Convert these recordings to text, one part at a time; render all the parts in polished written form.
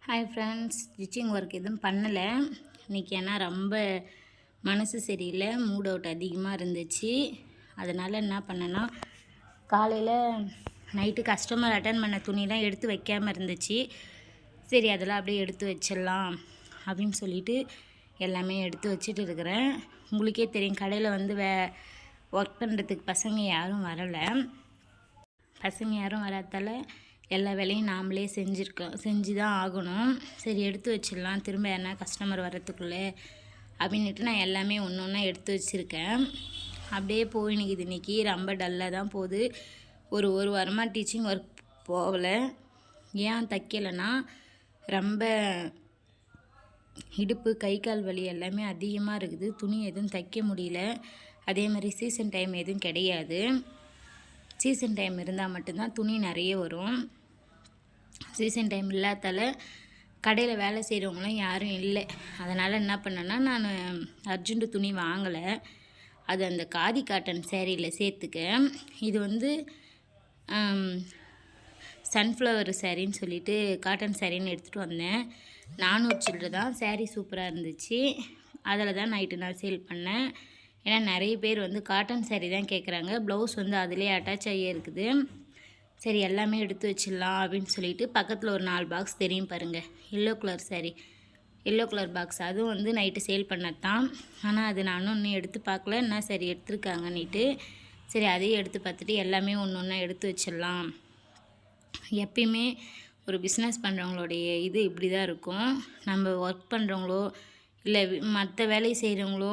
Hi friends, stitching work எதுவும் பண்ணலை இன்றைக்கி. ஏன்னா ரொம்ப மனசு சரியில்லை, மூட் அவுட் அதிகமாக இருந்துச்சு. அதனால் என்ன பண்ணேன்னா, காலையில் நைட்டு கஸ்டமர் அட்டன் பண்ண துணிலாம் எடுத்து வைக்காமல் இருந்துச்சு. சரி, அதெல்லாம் அப்படியே எடுத்து வச்சிடலாம் அப்படின்னு சொல்லிட்டு எல்லாமே எடுத்து வச்சுட்டு இருக்கிறேன். உங்களுக்கே தெரியும், கடையில் வந்து ஒர்க் பண்ணுறதுக்கு பசங்க யாரும் வரலை. பசங்க யாரும் வராதால எல்லா வேலையும் நாமளே செஞ்சு தான் ஆகணும். சரி, எடுத்து வச்சிடலாம், திரும்ப யாருன்னா கஸ்டமர் வர்றதுக்குள்ளே அப்படின்ட்டு நான் எல்லாமே ஒன்று ஒன்றா எடுத்து வச்சுருக்கேன். அப்படியே போயினுக்குது. இன்றைக்கி ரொம்ப டல்லாக தான் போகுது. ஒரு வாரமாக டீச்சிங் ஒர்க் போகலை. ஏன் தைக்கலைன்னா, ரொம்ப இடுப்பு கை கால் வலி எல்லாமே அதிகமாக இருக்குது. துணி எதுவும் தைக்க முடியல. அதே மாதிரி சீசன் டைம் எதுவும் கிடையாது. சீசன் டைம் இருந்தால் மட்டும்தான் துணி நிறைய வரும். சீசன் டைம் இல்லாதால கடையில் வேலை செய்கிறவங்களும் யாரும் இல்லை. அதனால் என்ன பண்ணேன்னா, நான் அர்ஜென்ட்டு துணி வாங்கலை. அது அந்த காதி காட்டன் சேரீயில் சேர்த்துக்க. இது வந்து சன்ஃப்ளவர் சேரீன்னு சொல்லிட்டு காட்டன் சேரீன்னு எடுத்துகிட்டு வந்தேன். 400 சில்லறை தான். சேரீ சூப்பராக இருந்துச்சு. அதில் தான் நைட்டு நான் சேல் பண்ணேன். ஏன்னா நிறைய பேர் வந்து காட்டன் சேரீ தான் கேட்குறாங்க. ப்ளவுஸ் வந்து அதிலே அட்டாச் ஆகியே இருக்குது. சரி, எல்லாமே எடுத்து வச்சிடலாம் அப்படின்னு சொல்லிட்டு பக்கத்தில் ஒரு 4 பாக்ஸ் தெரியும் பாருங்கள், yellow colour sari, yellow colour box. அதுவும் வந்து நைட்டு சேல் பண்ணது தான். ஆனால் அது நானும் இன்னும் எடுத்து பார்க்கல. என்ன சரி எடுத்துருக்காங்கன்னுட்டு சரி அதையும் எடுத்து பார்த்துட்டு எல்லாமே ஒன்று ஒன்றா எடுத்து வச்சிடலாம். எப்பயுமே ஒரு பிஸ்னஸ் பண்ணுறவங்களுடைய இது இப்படி தான் இருக்கும். நம்ம ஒர்க் பண்ணுறவங்களோ இல்லை மற்ற வேலை செய்கிறவங்களோ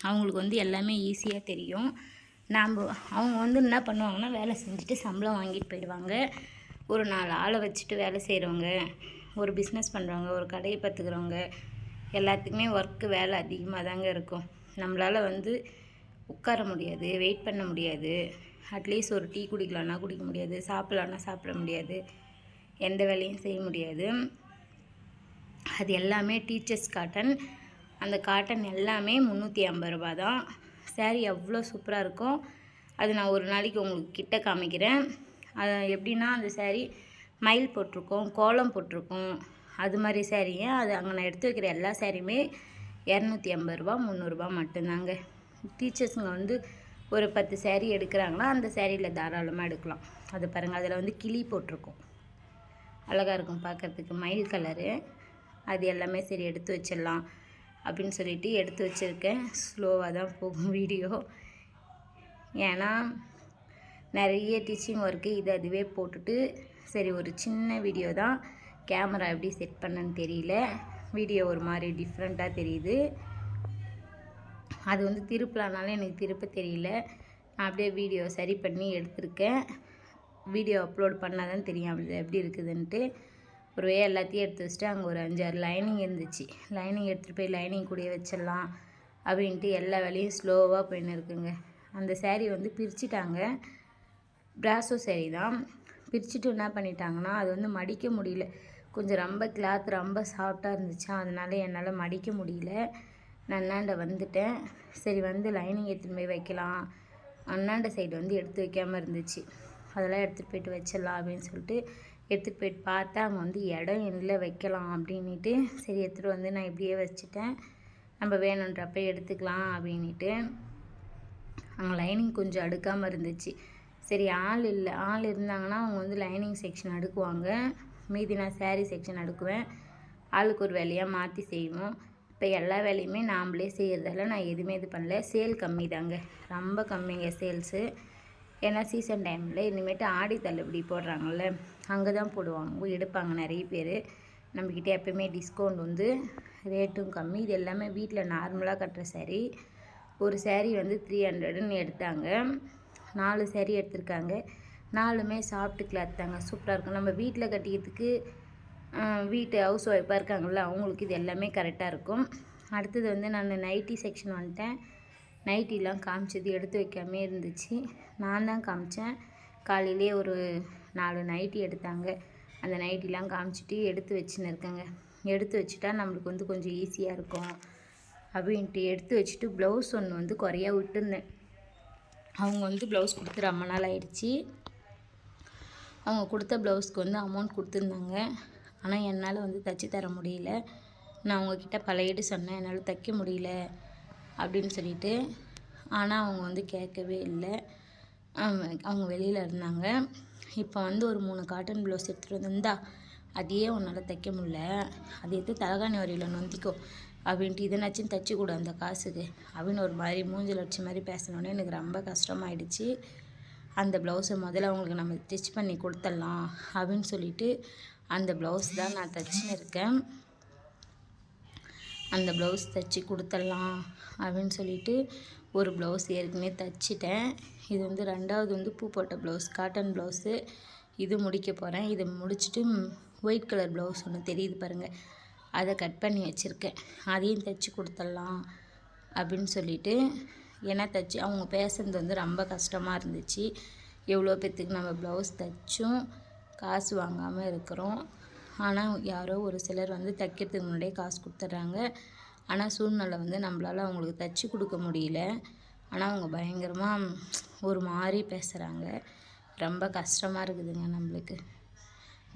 அவங்களுக்கு வந்து எல்லாமே ஈஸியாக தெரியும். அவங்க வந்து என்ன பண்ணுவாங்கன்னா, வேலை செஞ்சுட்டு சம்பளம் வாங்கிட்டு போயிடுவாங்க. ஒரு 4 ஆளை வச்சுட்டு வேலை செய்கிறவங்க, ஒரு பிஸ்னஸ் பண்ணுறவங்க, ஒரு கடையை பார்த்துக்கிறவங்க எல்லாத்துக்குமே வேலை அதிகமாக தாங்க இருக்கும். நம்மளால் வந்து உட்கார முடியாது, வெயிட் பண்ண முடியாது. அட்லீஸ்ட் ஒரு டீ குடிக்கலான்னா குடிக்க முடியாது, சாப்பிட்லான்னா சாப்பிட முடியாது, எந்த வேலையும் செய்ய முடியாது. அது எல்லாமே டீச்சர்ஸ் காட்டன். அந்த காட்டன் எல்லாமே 350 ரூபா தான். சேரீ அவ்வளோ சூப்பராக இருக்கும். அது நான் ஒரு நாளைக்கு உங்களுக்கு கிட்ட காமிக்கிறேன். அது எப்படின்னா, அந்த சேரீ மயில் போட்டிருக்கோம், கோலம் போட்டிருக்கோம். அது மாதிரி சேரீங்க. அது அங்கே நான் எடுத்து வைக்கிற எல்லா சேரீயுமே 250 ரூபா 300 ரூபா மட்டும்தாங்க. டீச்சர்ஸுங்க வந்து ஒரு 10 சேரீ எடுக்கிறாங்கன்னா அந்த சேரீயில் தாராளமாக எடுக்கலாம். அது பாருங்கள், அதில் வந்து கிளி போட்டிருக்கோம், அழகாக இருக்கும் பார்க்குறதுக்கு, மயில் கலரு. அது எல்லாமே சரி எடுத்து வச்சிடலாம் அப்படின்னு சொல்லிட்டு எடுத்து வச்சுருக்கேன். ஸ்லோவாக தான் போகும் வீடியோ. ஏன்னா நிறைய டீச்சிங் ஒர்க்கு அதுவே போட்டுட்டு சரி ஒரு சின்ன வீடியோ தான். கேமரா எப்படி செட் பண்ணன்னு தெரியல, வீடியோ ஒரு மாதிரி டிஃப்ரெண்ட்டாக தெரியுது. அது வந்து திருப்பலானாலும் எனக்கு திருப்ப தெரியல. நான் அப்படியே வீடியோ சரி பண்ணி எடுத்திருக்கேன். வீடியோ அப்லோட் பண்ணால் தான் தெரியும் அது எப்படி இருக்குதுன்ட்டு. ஒரு எல்லாத்தையும் எடுத்து வச்சுட்டு அங்கே ஒரு 5-6 லைனிங் இருந்துச்சு. லைனிங் எடுத்துகிட்டு போய் லைனிங் கூடயே வச்சிடலாம் அப்படின்ட்டு எல்லா வேலையும் ஸ்லோவாக போயின்னு இருக்குங்க. அந்த சேரீ வந்து பிரிச்சுட்டாங்க. பிராசோ சேரீ தான். பிரிச்சுட்டு என்ன பண்ணிட்டாங்கன்னா, அது வந்து மடிக்க முடியல. கொஞ்சம் ரொம்ப கிளாத் ரொம்ப சாஃப்டாக இருந்துச்சா, அதனால என்னால் மடிக்க முடியல. நான் அண்ணாண்ட வந்துட்டேன். சரி வந்து லைனிங் எடுத்துகிட்டு போய் வைக்கலாம். அண்ணாண்ட சைடு வந்து எடுத்து வைக்காமல் இருந்துச்சு. அதெல்லாம் எடுத்துகிட்டு போய்ட்டு வச்சிடலாம் அப்படின்னு சொல்லிட்டு எடுத்துகிட்டு போய்ட்டு பார்த்தா அங்கே வந்து இடம் இல்லை வைக்கலாம் அப்படின்ட்டு. சரி எடுத்துகிட்டு வந்து நான் இப்படியே வச்சுட்டேன். நம்ம வேணுன்றப்ப எடுத்துக்கலாம் அப்படின்ட்டு. அங்கே லைனிங் கொஞ்சம் அடுக்காமல் இருந்துச்சு. சரி ஆள் இல்லை, ஆள் இருந்தாங்கன்னா அவங்க வந்து லைனிங் செக்ஷன் அடுக்குவாங்க, மீதி நான் சேரீ செக்ஷன் அடுக்குவேன். ஆளுக்கு ஒரு வேலையாக மாற்றி செய்வோம். இப்போ எல்லா வேலையுமே நாம்ளே செய்கிறதால நான் எதுவுமே இது பண்ணல. சேல் கம்மி தாங்க, ரொம்ப கம்மிங்க சேல்ஸு. ஏன்னா சீசன் டைமில் இனிமேட்டு ஆடி தள்ளுபடி போடுறாங்கள்ல, அங்கே தான் போடுவாங்க, எடுப்பாங்க நிறைய பேர். நம்மக்கிட்ட எப்போயுமே டிஸ்கவுண்ட் வந்து ரேட்டும் கம்மி. இது எல்லாமே வீட்டில் நார்மலாக கட்டுற சேரீ. ஒரு சேரீ வந்து 300ன்னு எடுத்தாங்க. 4 சேரீ எடுத்திருக்காங்க. 4மே சாஃப்ட் கிளாத் தாங்க, சூப்பராக இருக்கும். நம்ம வீட்டில் கட்டிக்கிறதுக்கு வீட்டு ஹவுஸ் ஒய்ஃபாக இருக்காங்கள்ல, அவங்களுக்கு இது எல்லாமே கரெக்டாக இருக்கும். அடுத்தது வந்து நான் நைட்டி செக்ஷன் வந்துட்டேன். நைட்டிலாம் காமிச்சது எடுத்து வைக்காமே இருந்துச்சு. நான் தான் காமிச்சேன். காலையிலே ஒரு 4 நைட்டி எடுத்தாங்க. அந்த நைட்டிலாம் காமிச்சிட்டு எடுத்து வச்சுன்னு இருக்கேங்க. எடுத்து வச்சுட்டா நம்மளுக்கு வந்து கொஞ்சம் ஈஸியாக இருக்கும் அப்படின்ட்டு எடுத்து வச்சுட்டு ப்ளவுஸ் ஒன்று வந்து குறையா விட்டுருந்தேன். அவங்க வந்து ப்ளவுஸ் கொடுத்து ரொம்ப நாள் ஆயிடுச்சு. அவங்க கொடுத்த ப்ளவுஸ்க்கு வந்து அமௌண்ட் கொடுத்துருந்தாங்க. ஆனால் என்னால் வந்து தைச்சி தர முடியல. நான் உங்ககிட்ட பழையிட்டு சொன்னேன், என்னால் தைக்க முடியல அப்படின்னு சொல்லிட்டு. ஆனால் அவங்க வந்து கேட்கவே இல்லை. அவங்க வெளியில் இருந்தாங்க. இப்போ வந்து ஒரு 3 காட்டன் ப்ளவுஸ் எடுத்துகிட்டு வந்திருந்தா, அதையே உன்னால் தைக்க முடில, அதை எடுத்து தலகாணி வரையில் நொந்திக்கோ அப்படின்ட்டு, இதனாச்சும் தைச்சி கொடு அந்த காசுக்கு அப்படின்னு ஒரு மாதிரி மூஞ்சில் அடிச்ச மாதிரி பேசினோடனே எனக்கு ரொம்ப கஷ்டமாயிடுச்சு. அந்த ப்ளவுஸை முதல்ல அவங்களுக்கு நம்ம ஸ்டிச் பண்ணி கொடுத்துடலாம் அப்படின்னு சொல்லிட்டு அந்த ப்ளவுஸ் தான் நான் தைச்சின்னு இருக்கேன். அந்த ப்ளவுஸ் தைச்சி கொடுத்துடலாம் அப்படின்னு சொல்லிட்டு ஒரு ப்ளவுஸ் ஏற்கனவே தைச்சிட்டேன். இது வந்து 2வது வந்து பூ போட்ட ப்ளவுஸ், காட்டன் ப்ளவுஸு. இது முடிக்க போகிறேன். இதை முடிச்சுட்டு ஒயிட் கலர் ப்ளவுஸ் ஒன்று தெரியுது பாருங்கள், அதை கட் பண்ணி வச்சுருக்கேன். அதையும் தைச்சி கொடுத்துடலாம் அப்படின்னு சொல்லிட்டு. ஏன்னா அவங்க பேசுகிறது வந்து ரொம்ப கஷ்டமாக இருந்துச்சு. எவ்வளோ பேத்துக்கு நம்ம ப்ளவுஸ் தைச்சும் காசு வாங்காமல் இருக்கிறோம். ஆனால் யாரோ ஒரு சிலர் வந்து தைக்கிறதுக்கு முன்னாடியே காசு கொடுத்துட்றாங்க. ஆனால் சூழ்நிலை வந்து நம்மளால் அவங்களுக்கு தைச்சி கொடுக்க முடியல. ஆனால் அவங்க பயங்கரமாக ஒரு மாதிரி பேசுகிறாங்க. ரொம்ப கஷ்டமாக இருக்குதுங்க நம்மளுக்கு.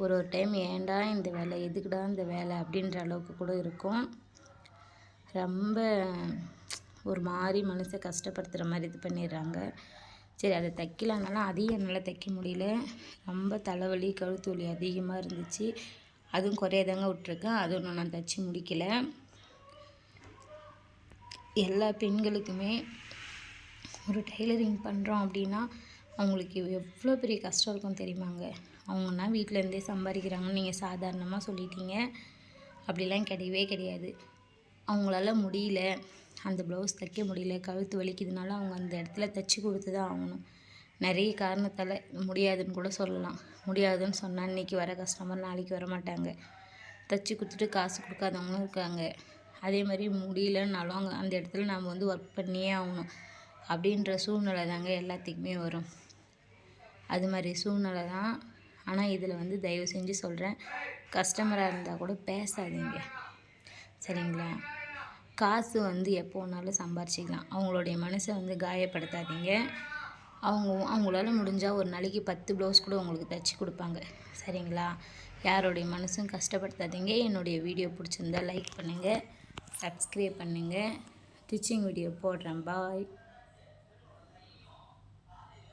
ஒரு டைம் ஏன்டா இந்த வேலை, எதுக்குடா இந்த வேலை அப்படின்ற அளவுக்கு கூட இருக்கும். ரொம்ப ஒரு மாதிரி மனசை கஷ்டப்படுத்துகிற மாதிரி இது பண்ணிடுறாங்க. சரி, அதை தைக்கலனாலும் அதையும் என்னால் தைக்க முடியல. ரொம்ப தலைவலி, கழுத்து வலி அதிகமாக இருந்துச்சு. அதுவும் குறையதாங்க விட்ருக்கேன். அது ஒன்றும் நான் தைச்சி முடிக்கலை. எல்லா பெண்களுக்குமே ஒரு டெய்லரிங் பண்ணுறோம் அப்படின்னா அவங்களுக்கு எவ்வளோ பெரிய கஷ்டம் இருக்கும் தெரியுமாங்க. அவங்கன்னா வீட்டிலேருந்தே சம்பாதிக்கிறாங்கன்னு நீங்கள் சாதாரணமாக சொல்லிட்டீங்க. அப்படிலாம் கிடையவே கிடையாது. அவங்களால முடியல, அந்த ப்ளவுஸ் தைக்க முடியல, கழுத்து வலிக்குதுனால அவங்க அந்த இடத்துல தைச்சி கொடுத்து தான் ஆகணும். நிறைய காரணத்தால் முடியாதுன்னு கூட சொல்லலாம். முடியாதுன்னு சொன்னால் இன்றைக்கி வர கஸ்டமர் நாளைக்கு வர மாட்டாங்க. தைச்சி கொடுத்துட்டு காசு கொடுக்காதவங்களும் இருக்காங்க. அதே மாதிரி முடியலன்னாலும் அந்த இடத்துல நாம் வந்து ஒர்க் பண்ணியே ஆகணும் அப்படின்ற சூழ்நிலை தாங்க எல்லாத்துக்குமே வரும். அது மாதிரி சூழ்நிலை தான். ஆனால் இதில் வந்து தயவு செஞ்சு சொல்கிறேன், கஸ்டமராக இருந்தால் கூட பேசாதீங்க, சரிங்களா? காசு வந்து எப்போ வேணாலும் சம்பாரிச்சிக்கலாம். அவங்களுடைய மனசை வந்து காயப்படுத்தாதீங்க. அவங்களால முடிஞ்சால் ஒரு நாளைக்கு 10 ப்ளவுஸ் கூட உங்களுக்கு தைச்சி கொடுப்பாங்க, சரிங்களா? யாருடைய மனசும் கஷ்டப்படுத்தாதீங்க. என்னுடைய வீடியோ பிடிச்சிருந்தா லைக் பண்ணுங்கள், சப்ஸ்கிரைப் பண்ணுங்கள். ஸ்டிச்சிங் வீடியோ போடுறேன். பாய்.